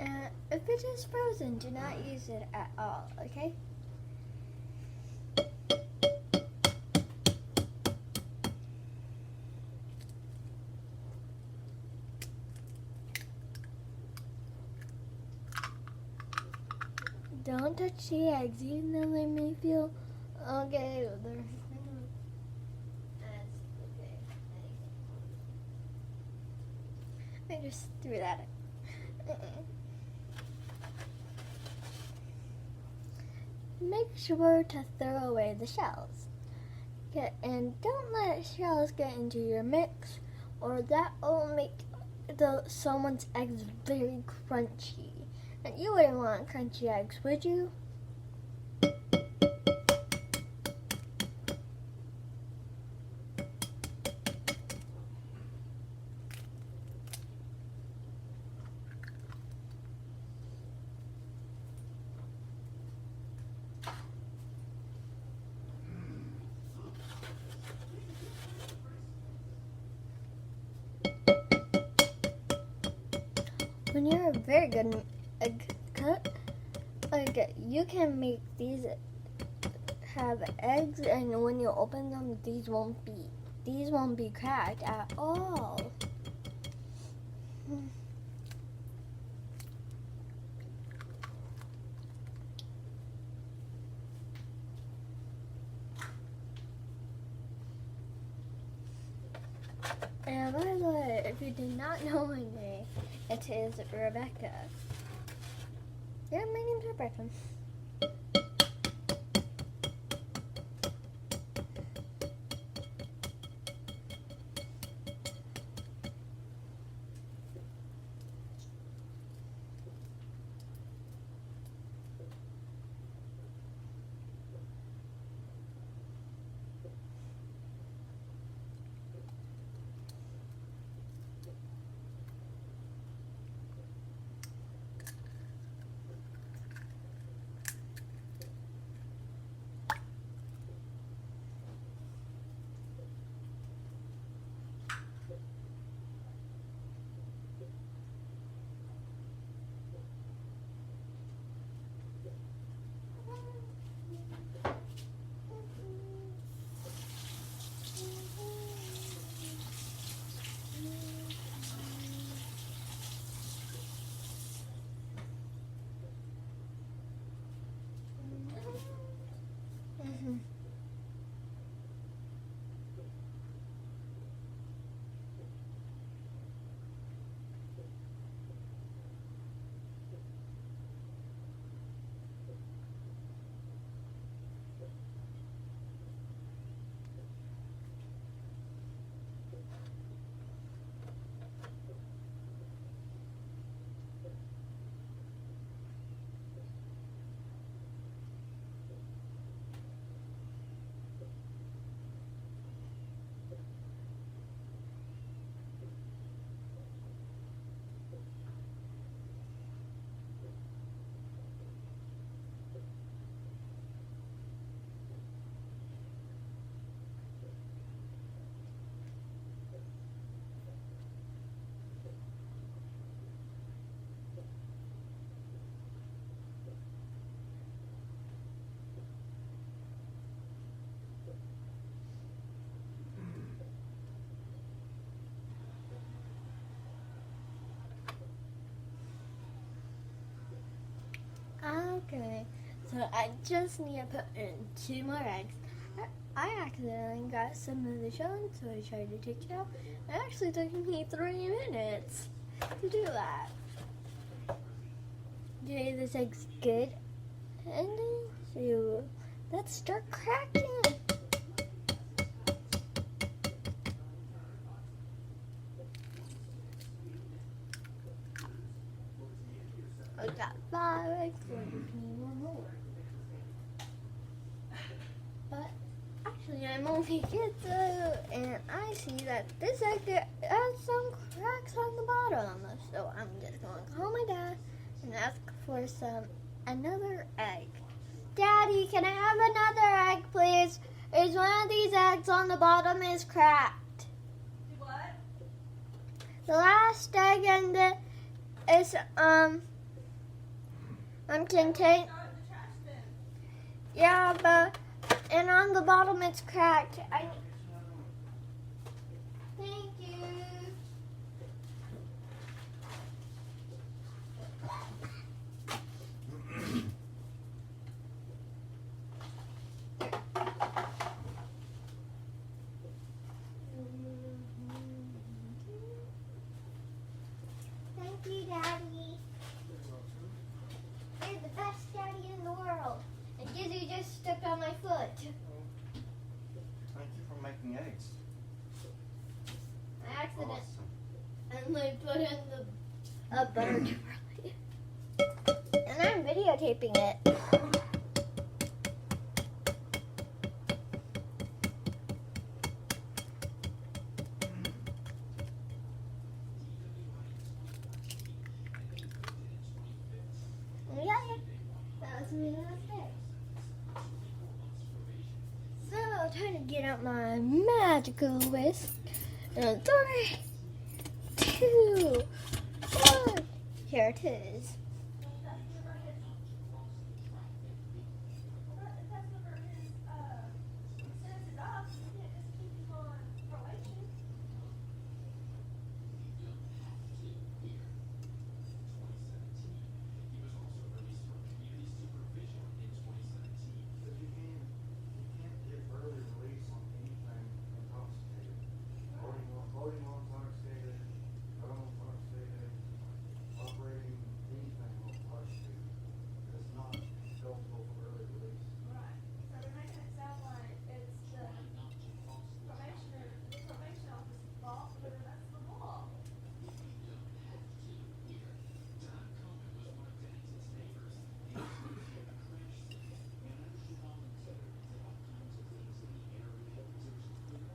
And if it is frozen, do not use it at all, okay? Don't touch the eggs, even though they may feel okay. I just threw that in. Make sure to throw away the shells. And don't let shells get into your mix, or that will make someone's eggs very crunchy. And you wouldn't want crunchy eggs, would you? When you're a very good egg cut, you can make these have eggs, and when you open them, these won't be cracked at all. And by the way, if you did not know my name, it is Rebecca. Yeah, my name's Rebecca. Okay, so I just need to put in 2 more eggs. I accidentally got some of the shells, so I tried to take it out. It actually took me 3 minutes to do that. Okay, this egg's good. And so let's start cracking. I got 5 eggs, so I just need 1 more. But actually, I'm only get through, and I see that this egg has some cracks on the bottom. So I'm just going to call my dad and ask for another egg. Daddy, can I have another egg, please? Is one of these eggs on the bottom is cracked? What? The last egg and is I'm content. Yeah, but and on the bottom it's cracked. Thank you. Thank you, Daddy. You're the best daddy in the world. And Gizzy just stepped on my foot. Thank you for making eggs. By accident. Awesome. And they put in the butter too early. And I'm videotaping it. Yeah, that was me last day. So I'm trying to get out my magical whisk. And 3, 2, 1. Here it is.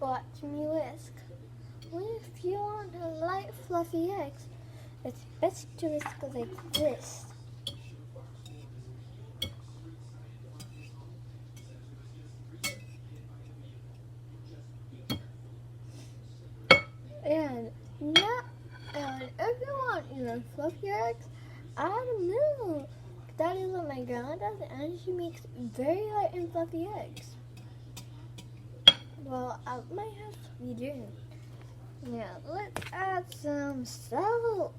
Watch me whisk. If you want a light fluffy eggs, it's best to whisk like this. And if you want fluffy eggs, add milk. That is what my grandma does, and she makes very light and fluffy eggs. Well, I might have to be doing. Yeah, let's add some salt.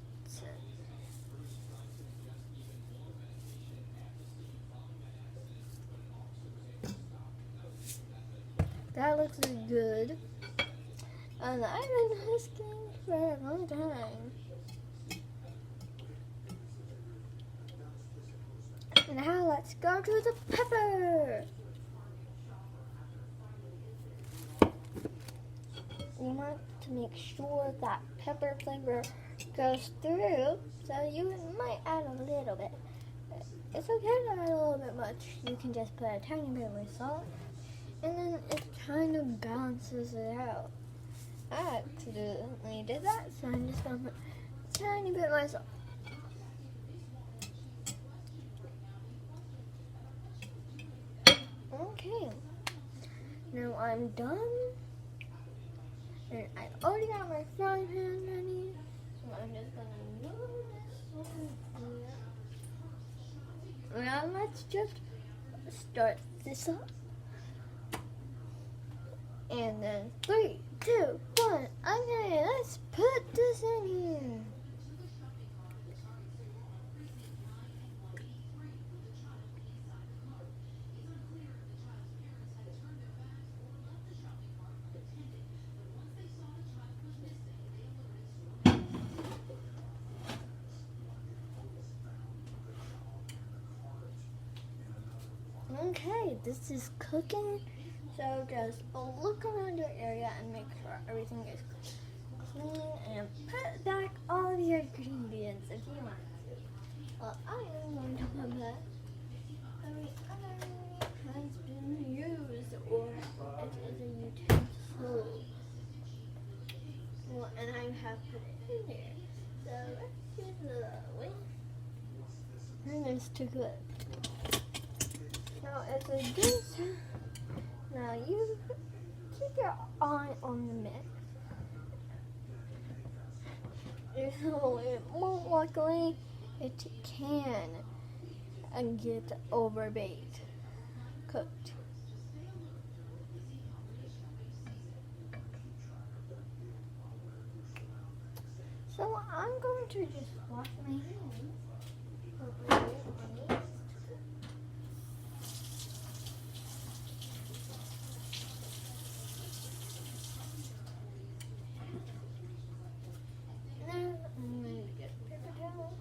That looks good. And I've been whisking for a long time. Now let's go to the pepper. You want to make sure that pepper flavor goes through, so you might add a little bit. It's okay to add a little bit much. You can just put a tiny bit more salt, and then it kind of balances it out. I accidentally did that, so I'm just going to put a tiny bit more salt. Okay, now I'm done. And I already got my frying pan ready, so I'm just gonna move this over here. Now let's just start this up. And then 3, 2, 1. Okay, let's put this in here. Okay, this is cooking, so just look around your area and make sure everything is clean, and put back all of your ingredients if you want to. Well, I am going to put back every other ingredient has been used, or it is a utensil. Well, and I have put it in there, so let's get the way. And it's too good. Now it's a juice. Now you keep your eye on the mix. So it won't walk away. It can. and get overbaked, cooked. So I'm going to just wash my hands over here on it. Now I'm going to get a paper towel.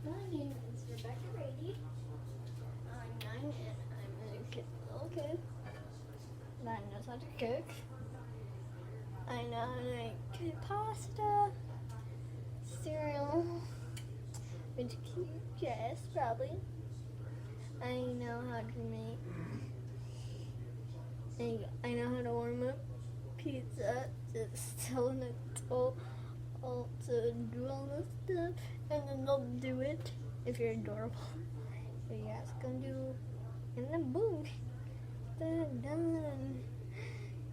My name is Rebecca Rady. I'm 9 and I'm a little kid that knows how to cook. I know how to make pasta, cereal, which you guessed probably. I know how to I know how to warm up pizza, just telling it all to do all this stuff, and then they'll do it if you're adorable. So you ask them to do, and then boom, done.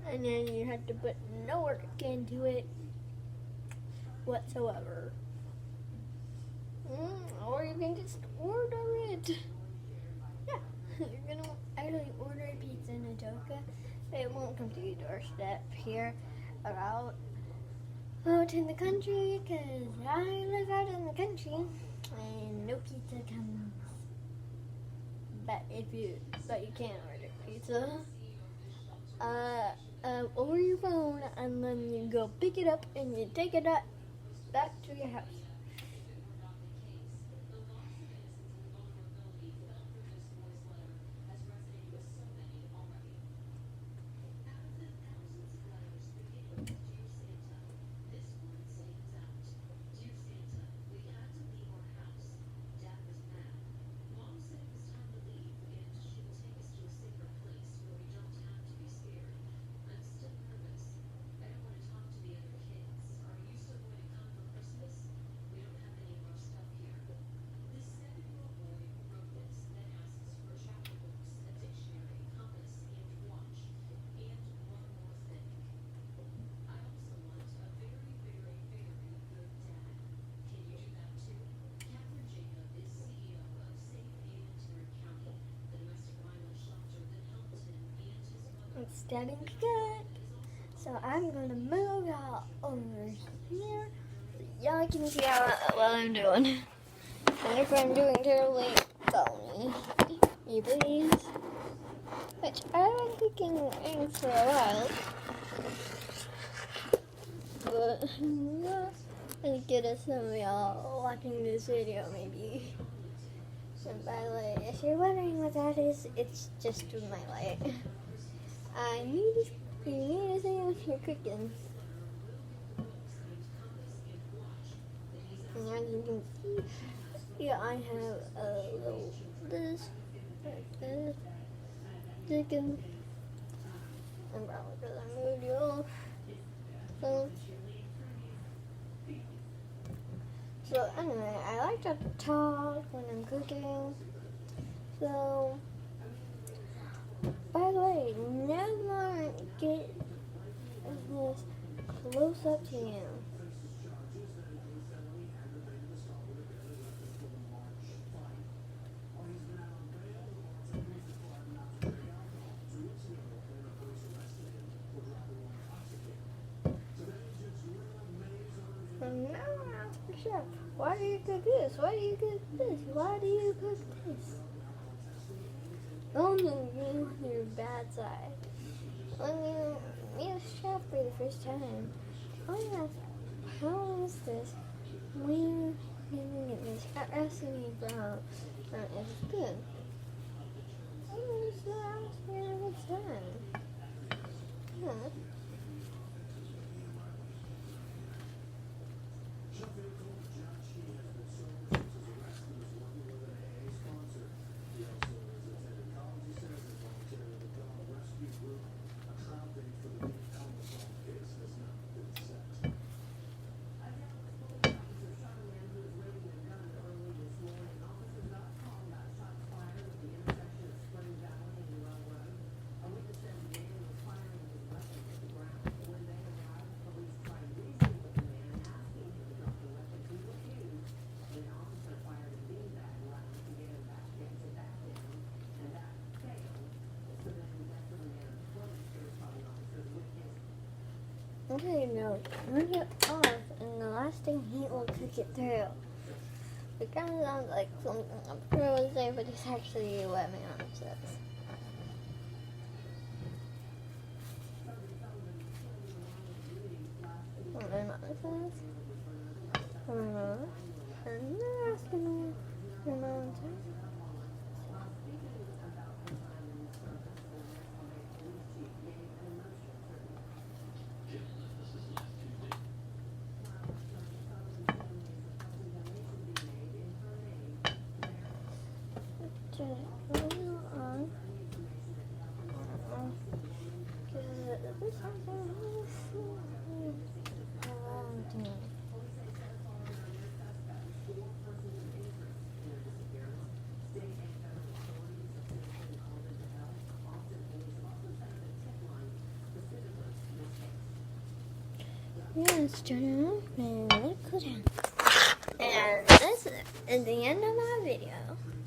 And then you have to put no work into it whatsoever. Or you can just order it. Yeah, you're gonna actually order a pizza in Atoka. It won't come to your doorstep here or out in the country, because I live out in the country and no pizza comes. But you can order pizza over your phone, and then you go pick it up and you take it back to your house. It's starting to cook. So I'm gonna move out over here so y'all can see what I'm doing. And if I'm doing terribly, tell me please. Which I've been cooking eggs for a while. But it's good as some of y'all watching this video maybe. And by the way, if you're wondering what that is, it's just my light. You need to say if you're cooking. And as you can see, yeah, I have a little this, like this, chicken. And probably because I moved you off. So anyway, I like to talk when I'm cooking. So, by the way, now I'm gonna get this close up to you. And now I ask the chef, why do you cook this? Why do you cook this? Why do you cook this? Only you on your bad side. When you meet a chef for the first time, I ask, how is this? When you're giving it this, asking me for how it's good. I just ask me if it's done. Yeah. Okay, no, turn it off, and the last thing he will click it through. It kind of sounds like something I'm pro would say, but it's actually what my mom says. What my mom says. And they're asking me my mom says. Turn it on. Yes, turn it off and let it cool down. And that's it. At the end of my video.